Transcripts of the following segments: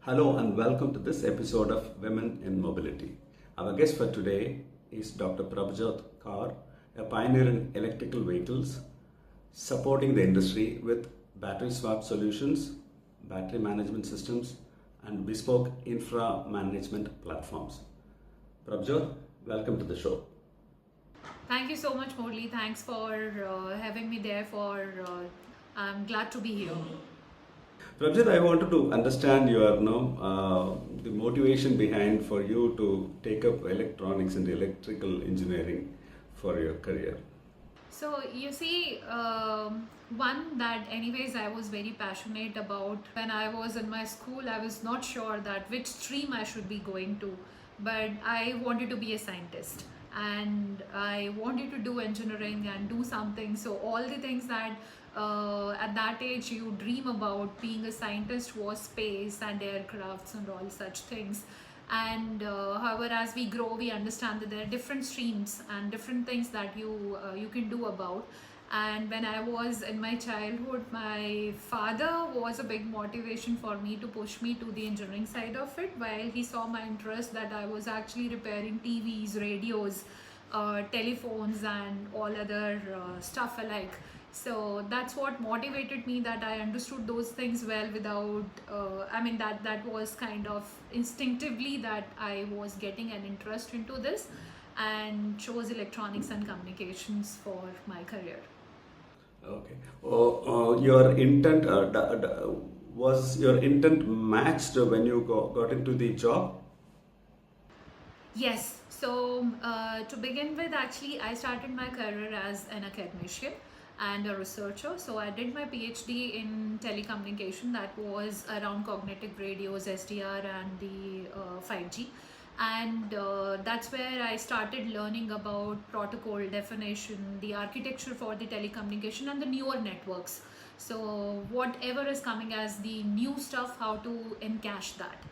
Hello and welcome to this episode of Women in Mobility. Our guest for today is Dr. Prabhjot Kaur, a pioneer in electrical vehicles, supporting the industry with battery swap solutions, battery management systems, and bespoke infra management platforms. Prabhjot, welcome to the show. Thank you so much, Murli. Thanks for having me there. I'm glad to be here. Prabhjot, I wanted to understand your, the motivation behind for you to take up electronics and electrical engineering for your career. So you see, one that anyways I was very passionate about. When I was in my school, I was not sure that which stream I should be going to, but I wanted to be a scientist and I wanted to do engineering and do something. So all the things that at that age you dream about being a scientist was space and aircrafts and all such things. And however, as we grow, we understand that there are different streams and different things that you can do about. And when I was in my childhood, my father was a big motivation for me to push me to the engineering side of it, while he saw my interest that I was actually repairing TVs, radios, telephones and all other stuff alike. So that's what motivated me, that I understood those things well without, that was kind of instinctively that I was getting an interest into this and chose electronics and communications for my career. Okay. Your intent was your intent matched when you got into the job? Yes. So to begin with, actually, I started my career as an academician and a researcher. So I did my PhD in telecommunication, that was around cognitive radios, SDR and the 5G. And that's where I started learning about protocol definition, the architecture for the telecommunication and the newer networks. So whatever is coming as the new stuff, how to encash that.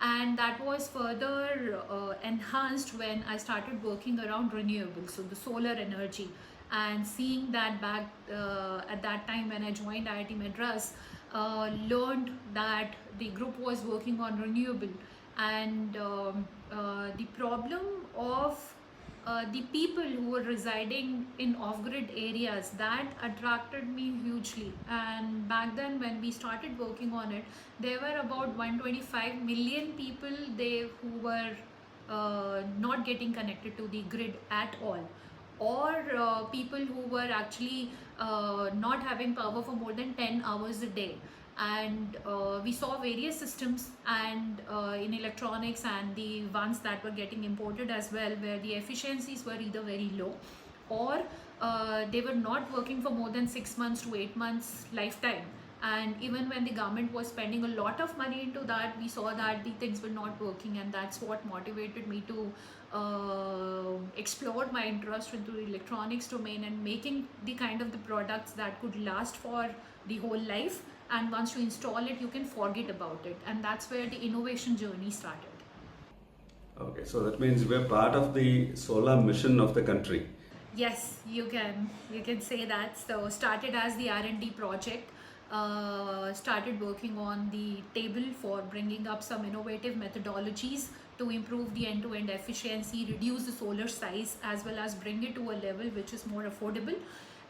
And that was further enhanced when I started working around renewables, so the solar energy. And seeing that back at that time when I joined IIT Madras, learned that the group was working on renewable, and the problem of the people who were residing in off-grid areas, that attracted me hugely. And back then when we started working on it, there were about 125 million people who were not getting connected to the grid at all, or people who were actually not having power for more than 10 hours a day. And we saw various systems and in electronics, and the ones that were getting imported as well, where the efficiencies were either very low, or they were not working for more than 6 months to 8 months lifetime. And even when the government was spending a lot of money into that, we saw that the things were not working. And that's what motivated me to explore my interest into the electronics domain and making the kind of the products that could last for the whole life. And once you install it, you can forget about it. And that's where the innovation journey started. Okay, so that means we're part of the solar mission of the country. Yes, you can say that. So started as the R&D project. Started working on the table for bringing up some innovative methodologies to improve the end-to-end efficiency, reduce the solar size, as well as bring it to a level which is more affordable.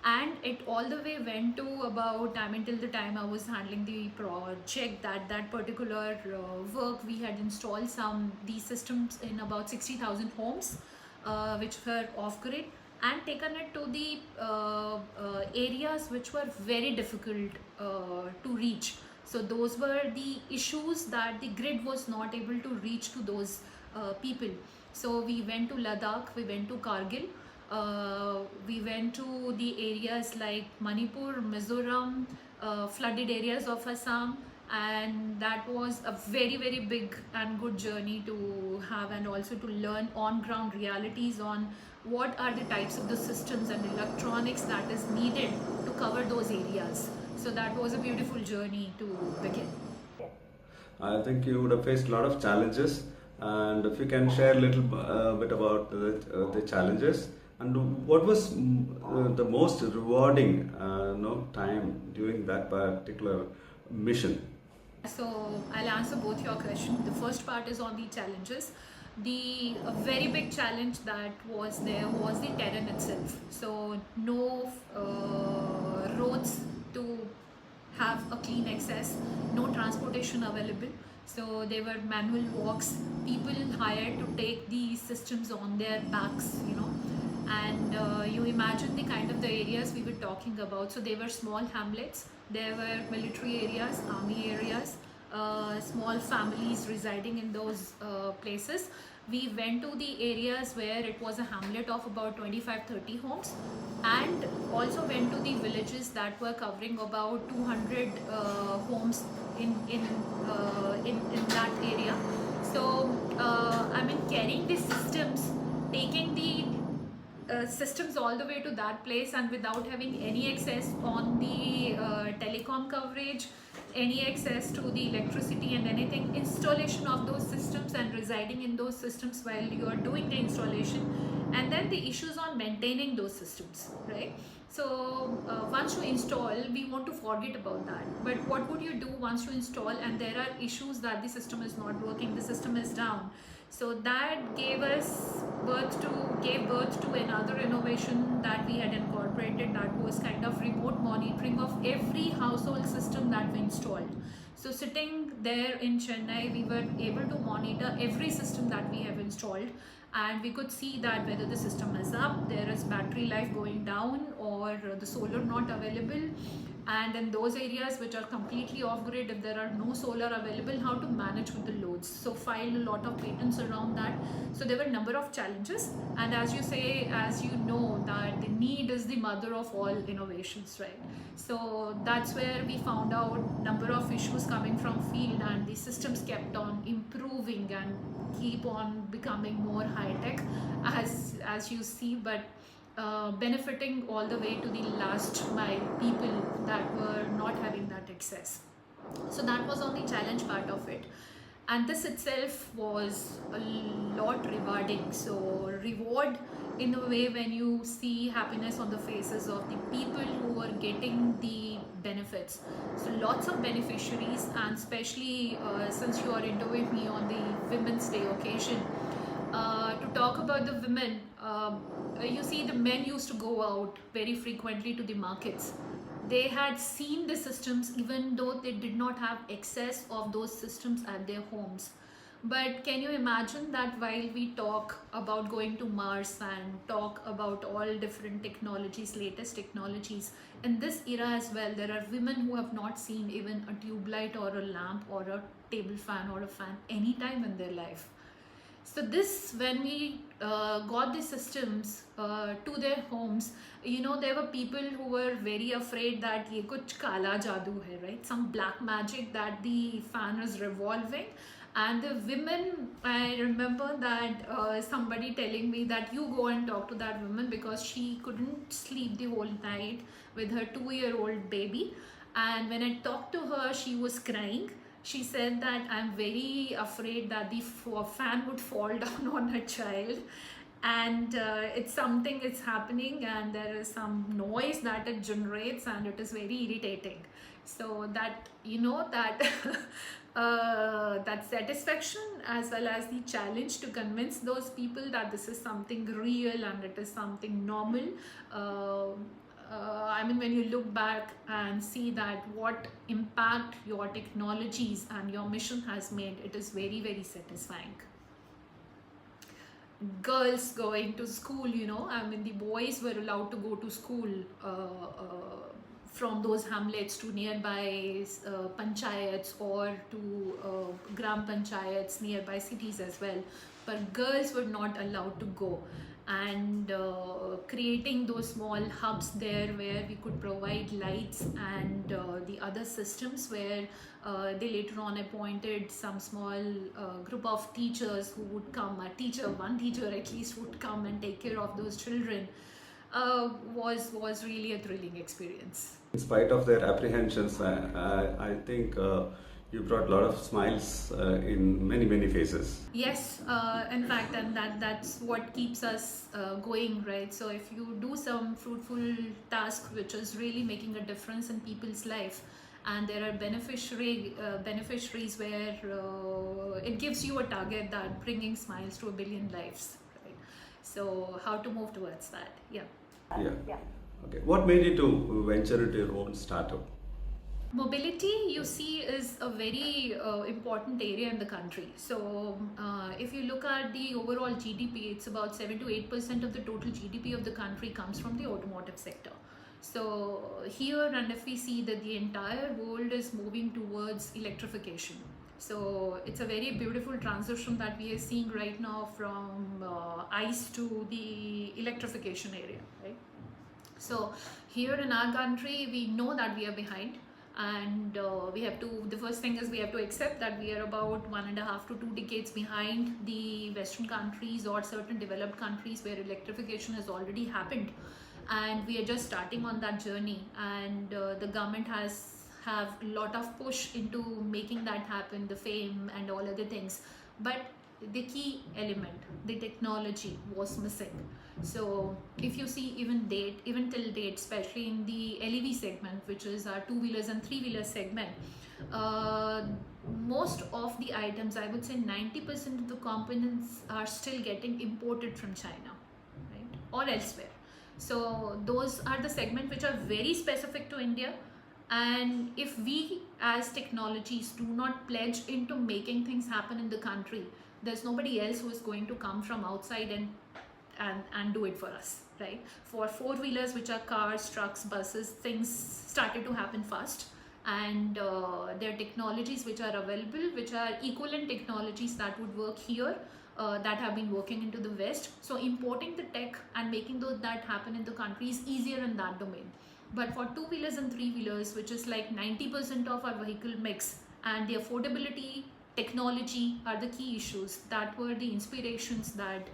And it all the way went to about, till the time I was handling the project, that particular work, we had installed these systems in about 60,000 homes, which were off-grid, and taken it to the areas which were very difficult to reach. So those were the issues, that the grid was not able to reach to those people. So we went to Ladakh, we went to Kargil, we went to the areas like Manipur, Mizoram, flooded areas of Assam, and that was a very, very big and good journey to have, and also to learn on-ground realities on what are the types of the systems and electronics that is needed to cover those areas. So that was a beautiful journey to begin. I think you would have faced a lot of challenges, and if you can share a little bit about the challenges, and what was the most rewarding time during that particular mission? So I'll answer both your questions. The first part is on the challenges. The very big challenge that was there was the terrain itself. So no roads to have a clean access, no transportation available. So there were manual walks, people hired to take these systems on their backs, and you imagine the kind of the areas we were talking about. So there were small hamlets, there were military areas, army areas, small families residing in those places. We went to the areas where it was a hamlet of about 25-30 homes, and also went to the villages that were covering about 200 homes in that area. So carrying these systems, taking the systems all the way to that place, and without having any access on the telecom coverage, any access to the electricity and anything, installation of those systems and residing in those systems while you are doing the installation, and then the issues on maintaining those systems, right? So once you install, we want to forget about that, but what would you do once you install and there are issues that the system is not working, the system is down? So that gave birth to another innovation that we had incorporated, that was kind of remote monitoring of every household system that we installed. So sitting there in Chennai, we were able to monitor every system that we have installed, and we could see that whether the system is up, there is battery life going down, or the solar not available. And in those areas which are completely off grid, if there are no solar available, how to manage with the loads. So filed a lot of patents around that. So there were a number of challenges, and as you know that the need is the mother of all innovations, right? So that's where we found out number of issues coming from field, and the systems kept on improving and keep on becoming more high tech as you see, but benefiting all the way to the last mile people that were not having that access. So that was on the challenge part of it, and this itself was a lot rewarding. So reward in a way when you see happiness on the faces of the people who were getting the benefits. So lots of beneficiaries, and especially since you are interviewing me on the Women's Day occasion, to talk about the women, you see the men used to go out very frequently to the markets. They had seen the systems even though they did not have access of those systems at their homes. But can you imagine that while we talk about going to Mars and talk about all different technologies, latest technologies, in this era as well, there are women who have not seen even a tube light or a lamp or a table fan or a fan any time in their life. So this, when we got the systems to their homes, there were people who were very afraid that ye kuch kala jadoo hai, right? Some black magic that the fan is revolving. And the women, I remember that somebody telling me that you go and talk to that woman because she couldn't sleep the whole night with her 2-year-old baby. And when I talked to her, she was crying. She said that I'm very afraid that the fan would fall down on her child, and it's something it's happening, and there is some noise that it generates, and it is very irritating. So that that that satisfaction as well as the challenge to convince those people that this is something real and it is something normal. When you look back and see that what impact your technologies and your mission has made, it is very, very satisfying. Girls going to school, the boys were allowed to go to school from those hamlets to nearby panchayats or to gram panchayats nearby cities as well, but girls were not allowed to go. And creating those small hubs there where we could provide lights and the other systems, where they later on appointed some small group of teachers who would come, one teacher at least would come and take care of those children, was really a thrilling experience. In spite of their apprehensions, I think you brought a lot of smiles in many, many faces. Yes, in fact, and that's what keeps us going, right? So if you do some fruitful task which is really making a difference in people's life, and there are beneficiaries where it gives you a target that bringing smiles to 1 billion lives, right? So how to move towards that? Yeah. Yeah. Okay. What made you to venture into your own startup? Mobility, you see, is a very important area in the country. So, if you look at the overall GDP, it's about 7 to 8% of the total GDP of the country comes from the automotive sector. So, here, and if we see that the entire world is moving towards electrification. So, it's a very beautiful transition that we are seeing right now from ICE to the electrification area, right? So, here in our country, we know that we are behind, and the first thing is we have to accept that we are about 1.5 to 2 decades behind the Western countries or certain developed countries where electrification has already happened, and we are just starting on that journey, and the government have a lot of push into making that happen, the FAME and all other things, but the key element, the technology, was missing. So if you see even till date, especially in the LEV segment, which is our 2-wheelers and 3-wheeler segment, most of the items, I would say 90% of the components, are still getting imported from China, right, or elsewhere. So those are the segments which are very specific to India. And if we as technologies do not pledge into making things happen in the country, there's nobody else who is going to come from outside and do it for us, right? For 4-wheelers, which are cars, trucks, buses, things started to happen fast, and there are technologies which are available, which are equivalent technologies that would work here, that have been working into the West. So importing the tech and making that happen in the country is easier in that domain. But for 2-wheelers and 3-wheelers, which is like 90% of our vehicle mix, and the affordability, technology are the key issues. That were the inspirations that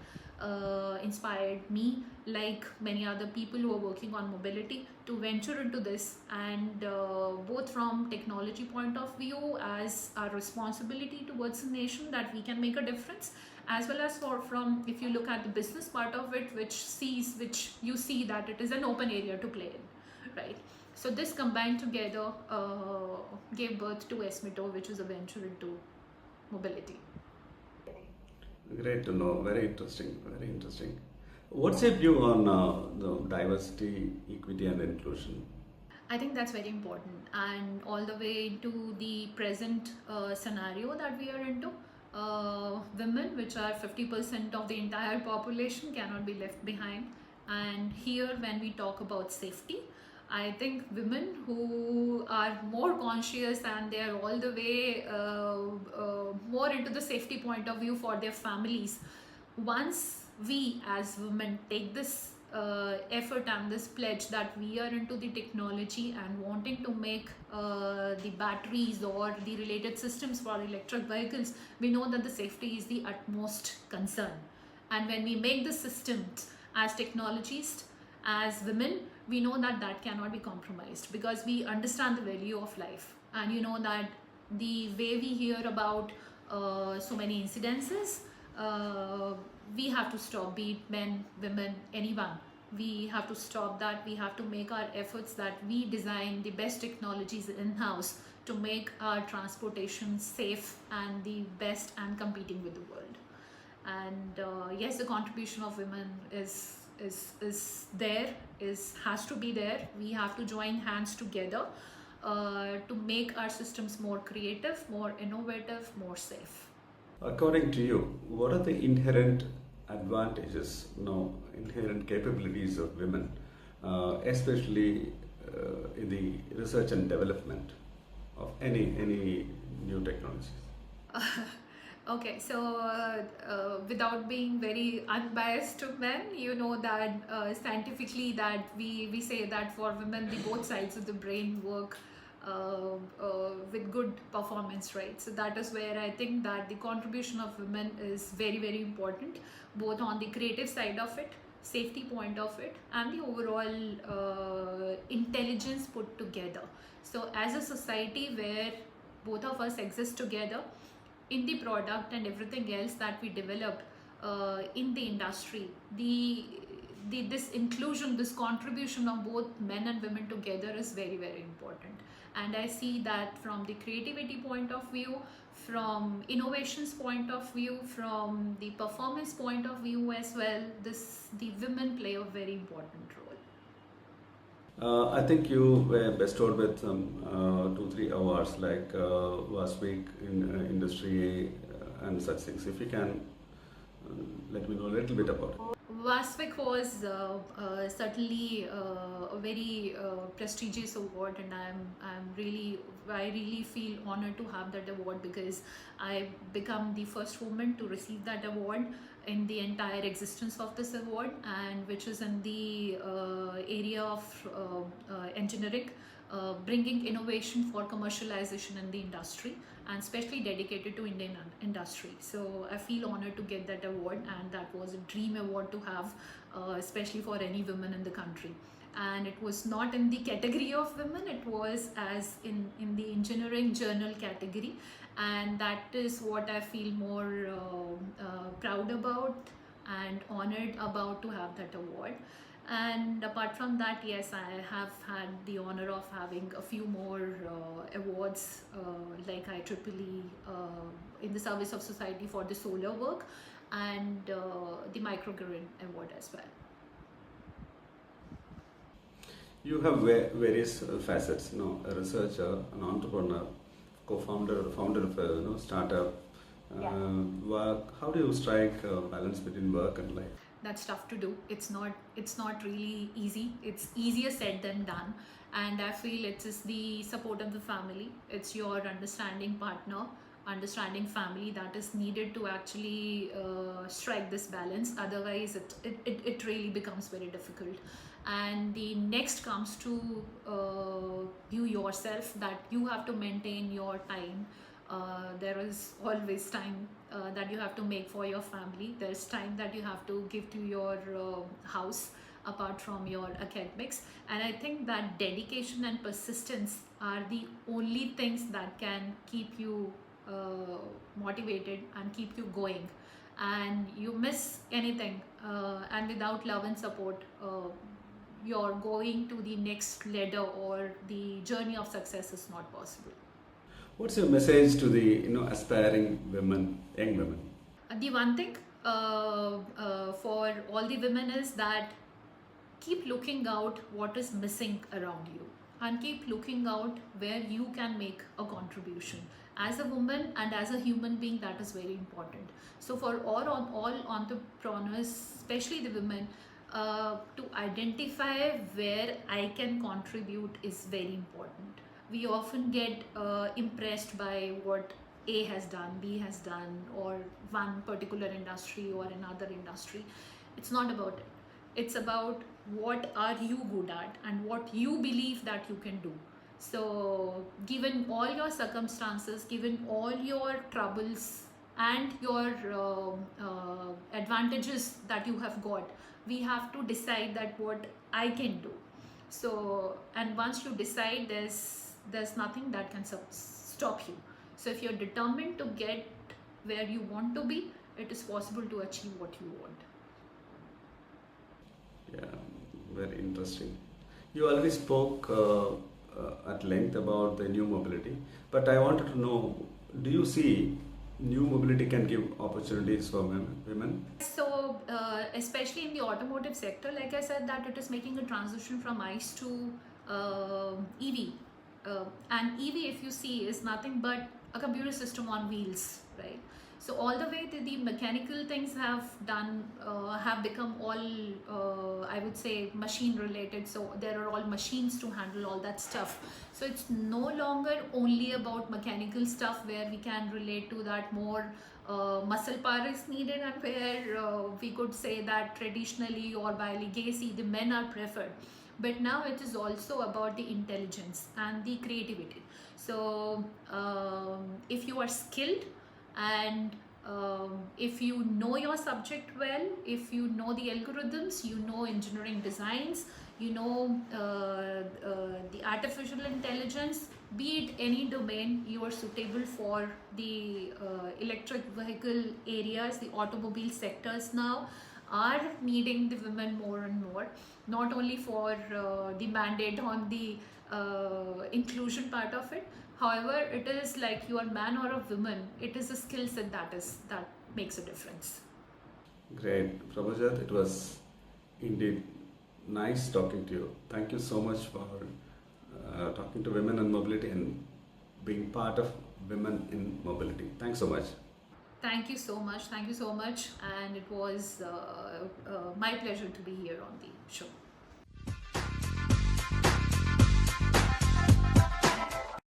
inspired me, like many other people who are working on mobility, to venture into this, and both from technology point of view as our responsibility towards the nation that we can make a difference, as well as from, if you look at the business part of it, which you see that it is an open area to play in, right? So this combined together gave birth to Esmito, which is a venture into mobility. Great to know. Very interesting. Very interesting. What's your view on the diversity, equity, and inclusion? I think that's very important, and all the way to the present scenario that we are into, women, which are 50% of the entire population, cannot be left behind. And here, when we talk about safety, I think women who are more conscious and they are all the way more into the safety point of view for their families, once we as women take this effort and this pledge that we are into the technology and wanting to make the batteries or the related systems for electric vehicles, we know that the safety is the utmost concern. And when we make the systems as technologists, as women, we know that that cannot be compromised, because we understand the value of life. And you know that the way we hear about so many incidences, we have to stop, be it men, women, anyone. We have to stop that. We have to make our efforts that we design the best technologies in-house to make our transportation safe and the best and competing with the world. And yes, the contribution of women has to be there. We have to join hands together to make our systems more creative, more innovative, more safe. According to you, what are the inherent advantages, inherent capabilities of women, especially in the research and development of any new technologies? Okay, so without being very unbiased to men, you know that scientifically that we say that for women, the both sides of the brain work with good performance, right? So that is where I think that the contribution of women is very, very important, both on the creative side of it, safety point of it, and the overall intelligence put together. So as a society where both of us exist together in the product and everything else that we develop in the industry, this inclusion, this contribution of both men and women together is very, very important. And I see that from the creativity point of view, from innovations point of view, from the performance point of view as well, the women play a very important role. I think you were bestowed with some 2-3 awards like last week in industry and such things. If you can let me know a little bit about it. Vasvik was certainly a very prestigious award, and I really feel honored to have that award, because I become the first woman to receive that award in the entire existence of this award, and which is in the area of engineering, bringing innovation for commercialization in the industry, and especially dedicated to Indian industry. So I feel honored to get that award, and that was a dream award to have, especially for any women in the country. And it was not in the category of women, it was as in the engineering journal category, and that is what I feel more proud about and honored about, to have that award. And apart from that, yes, I have had the honor of having a few more awards, like IEEE in the service of society for the solar work, and the microgrid award as well. You have various facets, a researcher, an entrepreneur, co-founder or founder of a startup. Work. How do you strike a balance between work and life? That's tough to do. It's not really easy. It's easier said than done, and I feel it is the support of the family. It's your understanding partner, understanding family, that is needed to actually strike this balance. Otherwise it really becomes very difficult. And the next comes to you yourself, that you have to maintain your time. There is always time that you have to make for your family. There's time that you have to give to your house, apart from your academics. And I think that dedication and persistence are the only things that can keep you motivated and keep you going. And you miss anything, and without love and support, you're going to the next ladder, or the journey of success is not possible. What's your message to the aspiring women, young women? The one thing for all the women is that keep looking out what is missing around you, and keep looking out where you can make a contribution. As a woman and as a human being, that is very important. So for all entrepreneurs, especially the women, to identify where I can contribute is very important. We often get impressed by what A has done, B has done, or one particular industry or another industry. It's not about it. It's about what are you good at and what you believe that you can do. So given all your circumstances, given all your troubles and your advantages that you have got, we have to decide that what I can do. So, and once you decide, there's nothing that can stop you. So if you're determined to get where you want to be, it is possible to achieve what you want. Yeah, very interesting. You already spoke at length about the new mobility, but I wanted to know, do you see new mobility can give opportunities for women? So especially in the automotive sector, like I said, that it is making a transition from ICE to EV. And EV, if you see, is nothing but a computer system on wheels, right? So all the way to the mechanical things have become all, I would say, machine related. So there are all machines to handle all that stuff. So it's no longer only about mechanical stuff where we can relate to that more muscle power is needed, and where we could say that traditionally or by legacy the men are preferred. But now it is also about the intelligence and the creativity. So if you are skilled, and if you know your subject well, if you know the algorithms, you know engineering designs, you know the artificial intelligence, be it any domain, you are suitable for the electric vehicle areas. The automobile sectors now are needing the women more and more, not only for the mandate on the inclusion part of it. However, it is like you are man or a woman, it is a skill set that makes a difference. Great. Prabhjot, it was indeed nice talking to you. Thank you so much for talking to Women in Mobility and being part of Women in Mobility. Thanks so much. Thank you so much. Thank you so much. And it was my pleasure to be here on the show.